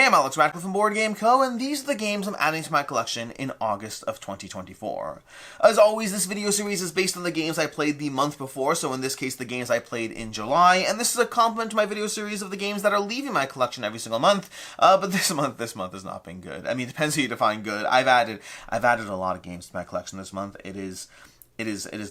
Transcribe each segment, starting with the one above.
Hey, I'm Alex Radcliffe from Board Game Co., and these are the games I'm adding to my collection in August of 2024. As always, this video series is based on the games I played the month before, so in this case, the games I played in July, and this is a complement to my video series of the games that are leaving my collection every single month, but this month has not been good. I mean, it depends how you define good. I've added a lot of games to my collection this month. It is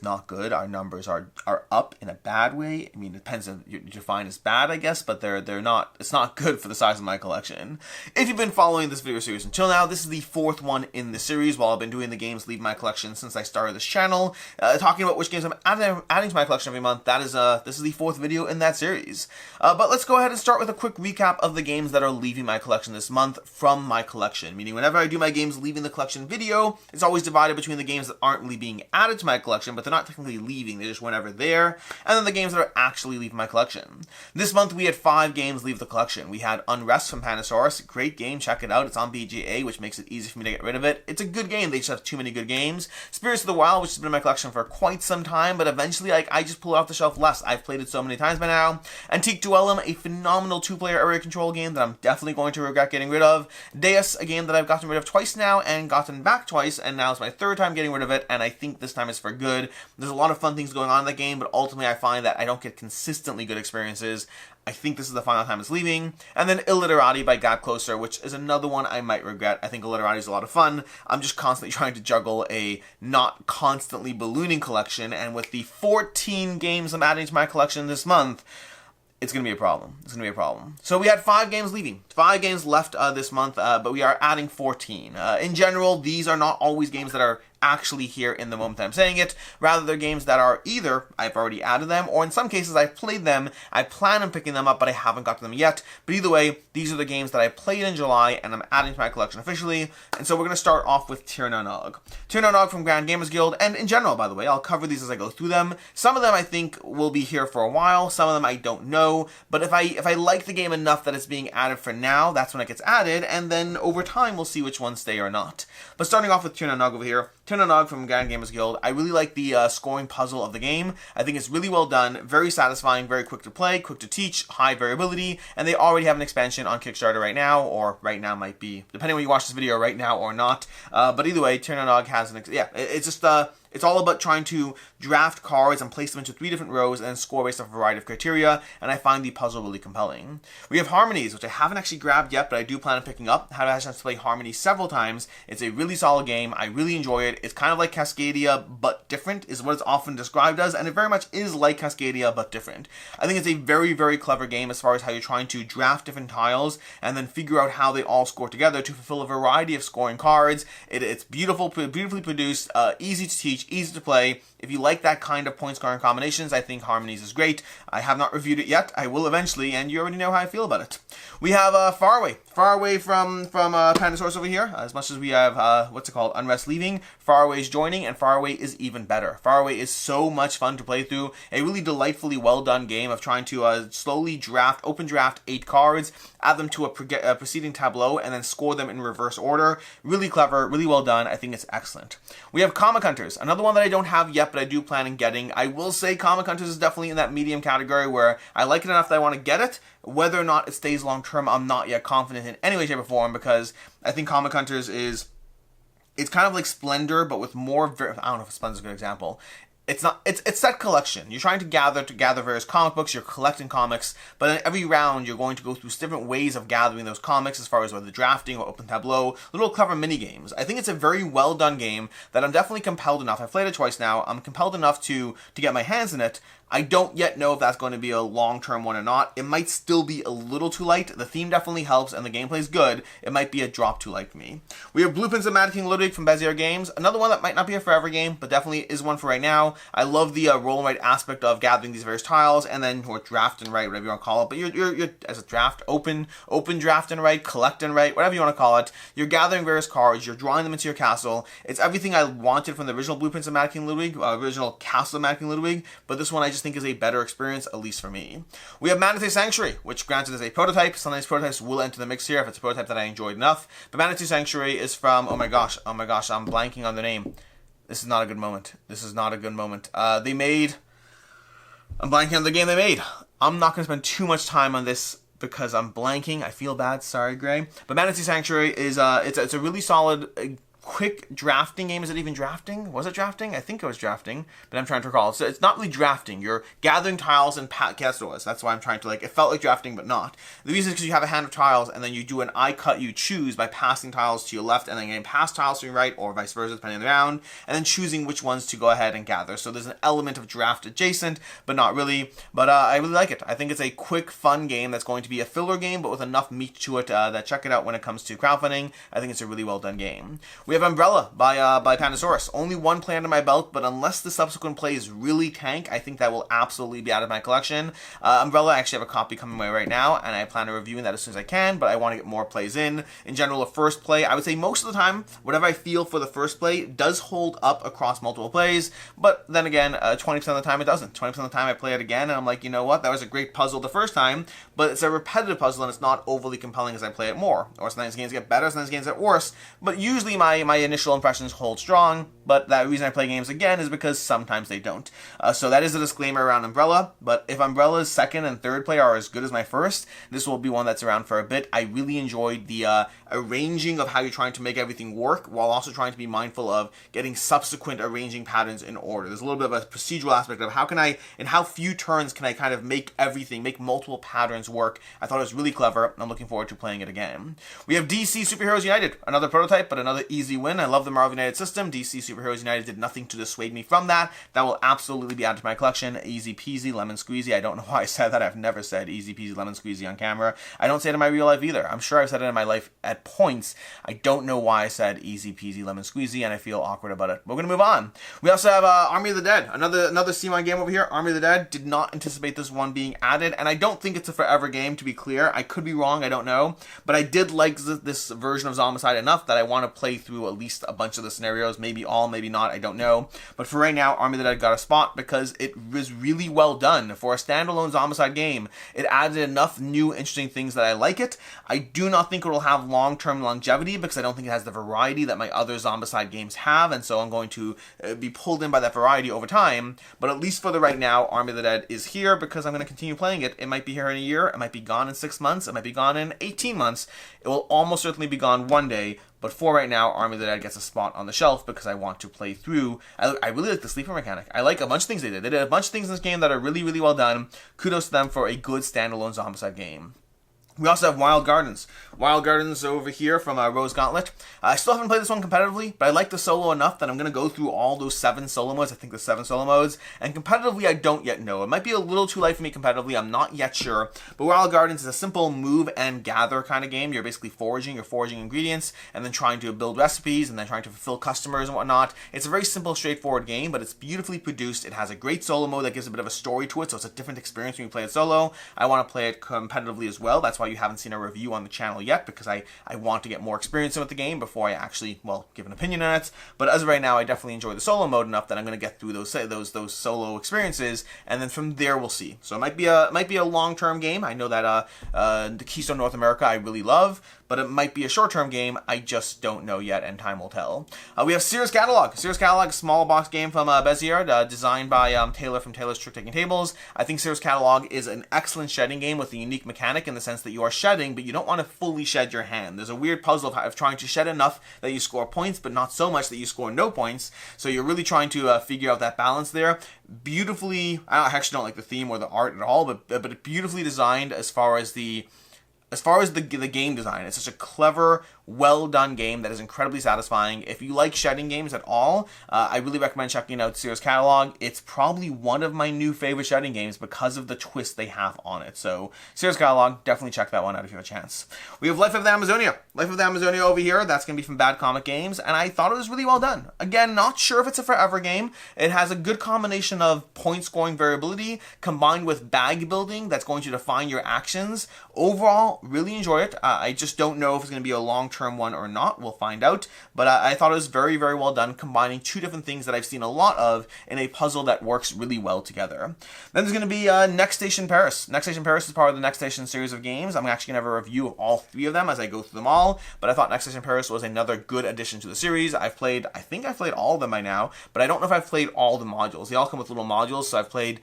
not good. Our numbers are up in a bad way. I mean, it depends on you define as bad, I guess, but they're not. It's not good for the size of my collection. If you've been following this video series until now, this is the fourth one in the series. While I've been doing the games leave my collection since I started this channel, talking about which games I'm adding to my collection every month. This is the fourth video in that series. But let's go ahead and start with a quick recap of the games that are leaving my collection this month from my collection. Meaning, whenever I do my games leaving the collection video, it's always divided between the games that aren't really being added to my collection, but they're not technically leaving, they just went over there, and then the games that are actually leaving my collection. This month we had 5 games leave the collection. We had Unrest from Panasaurus, great game, check it out, it's on BGA, which makes it easy for me to get rid of it. It's a good game, they just have too many good games. Spirits of the Wild, which has been in my collection for quite some time, but eventually I just pull it off the shelf less. I've played it so many times by now. Antique Duellum, a phenomenal 2-player area control game that I'm definitely going to regret getting rid of. Deus, a game that I've gotten rid of twice now and gotten back twice, and now it's my third time getting rid of it, and I think this time it's for good. There's a lot of fun things going on in that game, but ultimately I find that I don't get consistently good experiences. I think this is the final time it's leaving. And then Illiterati by Gap Closer, which is another one I might regret. I think Illiterati is a lot of fun. I'm just constantly trying to juggle a not constantly ballooning collection, and with the 14 games I'm adding to my collection this month, it's going to be a problem. It's going to be a problem. So we had 5 games leaving. 5 games left this month, but we are adding 14. In general, these are not always games that are actually here in the moment I'm saying it. Rather, they're games that are either I've already added them, or in some cases I've played them, I plan on picking them up, but I haven't got to them yet. But either way, these are the games that I played in July, and I'm adding to my collection officially. And so we're going to start off with Tir Na Nog. Tir Na Nog from Grand Gamers Guild, and in general, by the way, I'll cover these as I go through them. Some of them I think will be here for a while, some of them I don't know, but if I like the game enough that it's being added for now, that's when it gets added, and then over time we'll see which ones stay or not. But starting off with Tir Na Nog over here, Tir Na Nog from Grand Gamers Guild. I really like the scoring puzzle of the game. I think it's really well done, very satisfying, very quick to play, quick to teach, high variability, and they already have an expansion on Kickstarter right now, or right now might be, depending when you watch this video, right now or not. But either way, Tir Na Nog has it's just it's all about trying to draft cards and place them into 3 different rows and then score based off a variety of criteria, and I find the puzzle really compelling. We have Harmonies, which I haven't actually grabbed yet, but I do plan on picking up. I've had a chance to play Harmonies several times. It's a really solid game. I really enjoy it. It's kind of like Cascadia, but different, is what it's often described as, and it very much is like Cascadia, but different. I think it's a very, very clever game as far as how you're trying to draft different tiles and then figure out how they all score together to fulfill a variety of scoring cards. It's beautifully produced, easy to teach, easy to play. If you like that kind of point scoring combinations, I think Harmonies is great. I have not reviewed it yet. I will eventually, and you already know how I feel about it. We have Faraway. Faraway from Panasaurus over here. As much as we have, Unrest leaving, Faraway is joining, and Faraway is even better. Faraway is so much fun to play through. A really delightfully well done game of trying to slowly open draft 8 cards, add them to a preceding tableau, and then score them in reverse order. Really clever, really well done. I think it's excellent. We have Comic Hunters, another one that I don't have yet, but I do plan on getting. I will say Comic Hunters is definitely in that medium category where I like it enough that I want to get it. Whether or not it stays long term, I'm not yet confident in any way, shape, or form, because I think Comic Hunters it's kind of like Splendor, but with more, I don't know if Splendor's a good example. It's set collection. You're trying to gather various comic books, you're collecting comics, but in every round you're going to go through different ways of gathering those comics as far as whether drafting or open tableau, little clever mini games. I think it's a very well done game that I'm definitely compelled enough. I've played it twice now. I'm compelled enough to get my hands in it. I don't yet know if that's going to be a long-term one or not. It might still be a little too light. The theme definitely helps, and the gameplay is good. It might be a drop too light for me. We have Blueprints of Manatee Ludwig from Bezier Games. Another one that might not be a forever game, but definitely is one for right now. I love the roll and write aspect of gathering these various tiles, and then or draft and write, whatever you want to call it. But you're as a draft, open draft and write, collect and write, whatever you want to call it. You're gathering various cards. You're drawing them into your castle. It's everything I wanted from the original Blueprints of Manatee Ludwig, original Castle of Manatee Ludwig. But this one I just think is a better experience, at least for me. We have Manatee Sanctuary, which granted is a prototype. Sometimes prototypes will enter the mix here if it's a prototype that I enjoyed enough. But Manatee Sanctuary is from, oh my gosh, I'm blanking on the name. This is not a good moment. I'm blanking on the game they made. I'm not going to spend too much time on this because I'm blanking. I feel bad. Sorry, Gray. But Manatee Sanctuary is it's a really solid, quick drafting game. Is it even drafting? Was it drafting? I think it was drafting, but I'm trying to recall. So it's not really drafting. You're gathering tiles and yes, it was. That's why I'm trying to, it felt like drafting, but not. The reason is because you have a hand of tiles, and then you do an I cut you choose by passing tiles to your left, and then getting past tiles to your right, or vice versa, depending on the round, and then choosing which ones to go ahead and gather. So there's an element of draft adjacent, but not really. But I really like it. I think it's a quick, fun game that's going to be a filler game, but with enough meat to it that check it out when it comes to crowdfunding. I think it's a really well done game. We have Umbrella by Pandasaurus. Only one play under my belt, but unless the subsequent plays really tank, I think that will absolutely be out of my collection. Umbrella, I actually have a copy coming my way right now, and I plan on reviewing that as soon as I can, but I want to get more plays in. In general, a first play, I would say most of the time, whatever I feel for the first play does hold up across multiple plays, but then again, 20% of the time it doesn't. 20% of the time I play it again, and I'm like, you know what, that was a great puzzle the first time, but it's a repetitive puzzle, and it's not overly compelling as I play it more. Or sometimes games get better, sometimes games get worse, but usually my initial impressions hold strong, but that reason I play games again is because sometimes they don't. So that is a disclaimer around Umbrella, but if Umbrella's second and third play are as good as my first, this will be one that's around for a bit. I really enjoyed the arranging of how you're trying to make everything work, while also trying to be mindful of getting subsequent arranging patterns in order. There's a little bit of a procedural aspect of how can I, in how few turns can I kind of make everything, make multiple patterns work. I thought it was really clever, and I'm looking forward to playing it again. We have DC Superheroes United, another prototype, but another easy win. I love the Marvel United system. DC Superheroes United did nothing to dissuade me from that. That will absolutely be added to my collection. Easy peasy, lemon squeezy. I don't know why I said that. I've never said easy peasy, lemon squeezy on camera. I don't say it in my real life either. I'm sure I've said it in my life at points. I don't know why I said easy peasy, lemon squeezy, and I feel awkward about it. We're going to move on. We also have Army of the Dead. Another CMON game over here. Army of the Dead. Did not anticipate this one being added, and I don't think it's a forever game, to be clear. I could be wrong. I don't know. But I did like this version of Zombicide enough that I want to play through at least a bunch of the scenarios. Maybe all, maybe not. I don't know. But for right now, Army of the Dead got a spot because it was really well done. For a standalone Zombicide game, it added enough new, interesting things that I like it. I do not think it will have long-term longevity because I don't think it has the variety that my other Zombicide games have, and so I'm going to be pulled in by that variety over time. But at least for the right now, Army of the Dead is here because I'm going to continue playing it. It might be here in a year, it might be gone in 6 months, it might be gone in 18 months. It will almost certainly be gone one day. But for right now, Army of the Dead gets a spot on the shelf because I want to play through. I really like the sleeper mechanic. I like a bunch of things they did. They did a bunch of things in this game that are really, really well done. Kudos to them for a good standalone Zombicide game. We also have Wild Gardens. Wild Gardens over here from Rose Gauntlet. I still haven't played this one competitively, but I like the solo enough that I'm going to go through all those 7 solo modes. I think there's 7 solo modes. And competitively, I don't yet know. It might be a little too light for me competitively. I'm not yet sure. But Wild Gardens is a simple move and gather kind of game. You're basically foraging. You're foraging ingredients and then trying to build recipes and then trying to fulfill customers and whatnot. It's a very simple, straightforward game, but it's beautifully produced. It has a great solo mode that gives a bit of a story to it, so it's a different experience when you play it solo. I want to play it competitively as well. That's why you haven't seen a review on the channel yet, because I want to get more experience with the game before I actually, well, give an opinion on it. But as of right now, I definitely enjoy the solo mode enough that I'm going to get through those solo experiences, and then from there we'll see. So it might be a long-term game. I know that the Keystone North America I really love, but it might be a short-term game. I just don't know yet, and time will tell. We have Seers Catalog. Seers Catalog, small box game from Bezier, designed by Taylor from Taylor's Trick Taking Tables. I think Seers Catalog is an excellent shedding game with a unique mechanic in the sense that you are shedding, but you don't want to fully shed your hand. There's a weird puzzle of trying to shed enough that you score points, but not so much that you score no points. So you're really trying to figure out that balance there. Beautifully, I actually don't like the theme or the art at all, but beautifully designed as far as the game design. It's such a clever, well-done game that is incredibly satisfying. If you like shedding games at all, I really recommend checking out Seers Catalog. It's probably one of my new favorite shedding games because of the twist they have on it. So, Seers Catalog, definitely check that one out if you have a chance. We have Life of the Amazonia. Life of the Amazonia over here. That's going to be from Bad Comic Games, and I thought it was really well done. Again, not sure if it's a forever game. It has a good combination of point scoring variability combined with bag building that's going to define your actions. Overall, really enjoy it. I just don't know if it's going to be a long-term one or not. We'll find out. But I thought it was very, very well done, combining 2 different things that I've seen a lot of in a puzzle that works really well together. Then there's going to be Next Station Paris. Next Station Paris is part of the Next Station series of games. I'm actually going to have a review of all 3 of them as I go through them all. But I thought Next Station Paris was another good addition to the series. I think I've played all of them by now, but I don't know if I've played all the modules. They all come with little modules, so I've played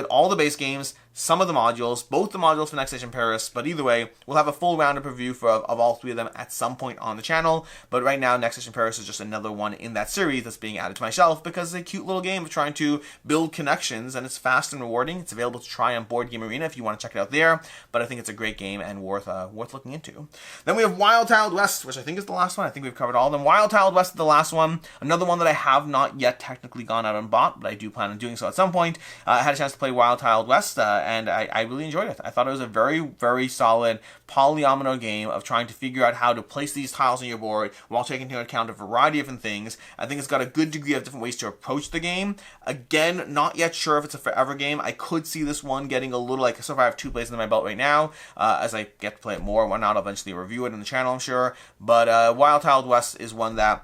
all the base games, some of the modules, both the modules for Next Station Paris, but either way, we'll have a full roundup review of all three of them at some point on the channel. But right now, Next Station Paris is just another one in that series that's being added to my shelf because it's a cute little game of trying to build connections, and it's fast and rewarding. It's available to try on Board Game Arena if you want to check it out there, but I think it's a great game and worth looking into. Then we have Wild Tiled West, which I think is the last one. I think we've covered all of them. Wild Tiled West is the last one. Another one that I have not yet technically gone out and bought, but I do plan on doing so at some point. I had a chance to play Wild Tiled West, and I really enjoyed it. I thought it was a very, very solid polyomino game of trying to figure out how to place these tiles on your board while taking into account a variety of different things. I think it's got a good degree of different ways to approach the game. Again, not yet sure if it's a forever game. I could see this one getting a little, like, so far I have 2 plays in my belt right now. As I get to play it more, why not eventually review it on the channel, I'm sure. But Wild Tiled West is one that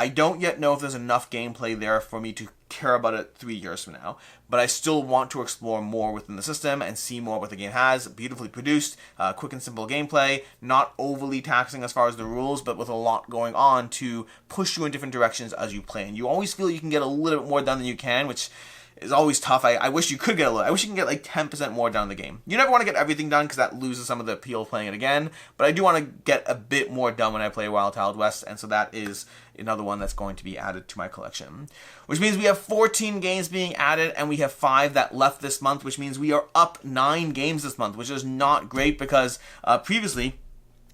I don't yet know if there's enough gameplay there for me to care about it 3 years from now, but I still want to explore more within the system and see more what the game has. Beautifully produced, quick and simple gameplay, not overly taxing as far as the rules, but with a lot going on to push you in different directions as you play. And you always feel you can get a little bit more done than you can, which is always tough. I wish you could get a little. I wish you can get like 10% more done in the game. You never want to get everything done because that loses some of the appeal of playing it again, but I do want to get a bit more done when I play Wild Tiled West, and so that is another one that's going to be added to my collection. Which means we have 14 games being added, and we have 5 that left this month, which means we are up 9 games this month, which is not great because previously,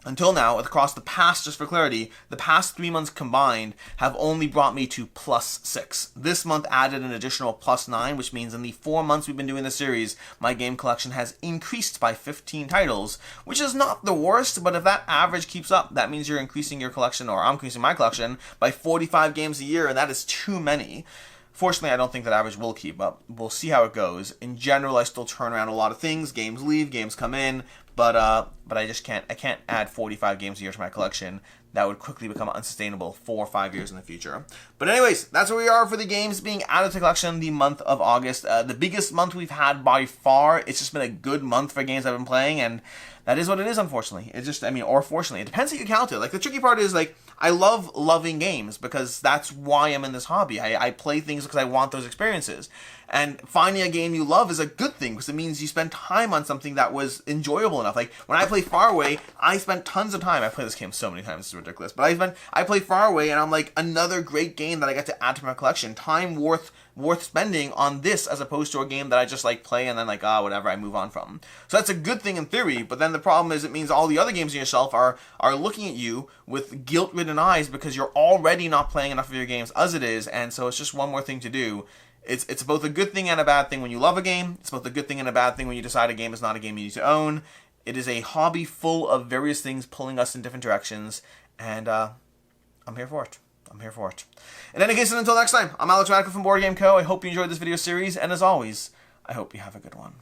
until now, across the past, just for clarity, the past 3 months combined have only brought me to +6. This month added an additional +9, which means in the 4 months we've been doing this series, my game collection has increased by 15 titles, which is not the worst, but if that average keeps up, that means you're increasing your collection, or I'm increasing my collection, by 45 games a year, and that is too many. Fortunately, I don't think that average will keep up. We'll see how it goes. In general, I still turn around a lot of things. Games leave, games come in, but I just can't. I can't add 45 games a year to my collection. That would quickly become unsustainable 4 or 5 years in the future. But anyways, that's where we are for the games being added to the collection the month of August. The biggest month we've had by far. It's just been a good month for games I've been playing, and that is what it is, unfortunately. It's just, or fortunately. It depends how you count it. Like, the tricky part is, like, I love loving games because that's why I'm in this hobby. I play things because I want those experiences. And finding a game you love is a good thing because it means you spend time on something that was enjoyable enough. Like, when I play Faraway, I spent tons of time. I played this game so many times, it's ridiculous. But I play Faraway, and I'm like, another great game that I get to add to my collection. Time worth spending on this as opposed to a game that I just like play and then like, whatever, I move on from. So that's a good thing in theory, but then the problem is it means all the other games on your shelf are looking at you with guilt-ridden eyes because you're already not playing enough of your games as it is, and so it's just one more thing to do. It's both a good thing and a bad thing when you love a game. It's both a good thing and a bad thing when you decide a game is not a game you need to own. It is a hobby full of various things pulling us in different directions, and I'm here for it. I'm here for it. In any case, until next time, I'm Alex Radical from Board Game Co. I hope you enjoyed this video series, and as always, I hope you have a good one.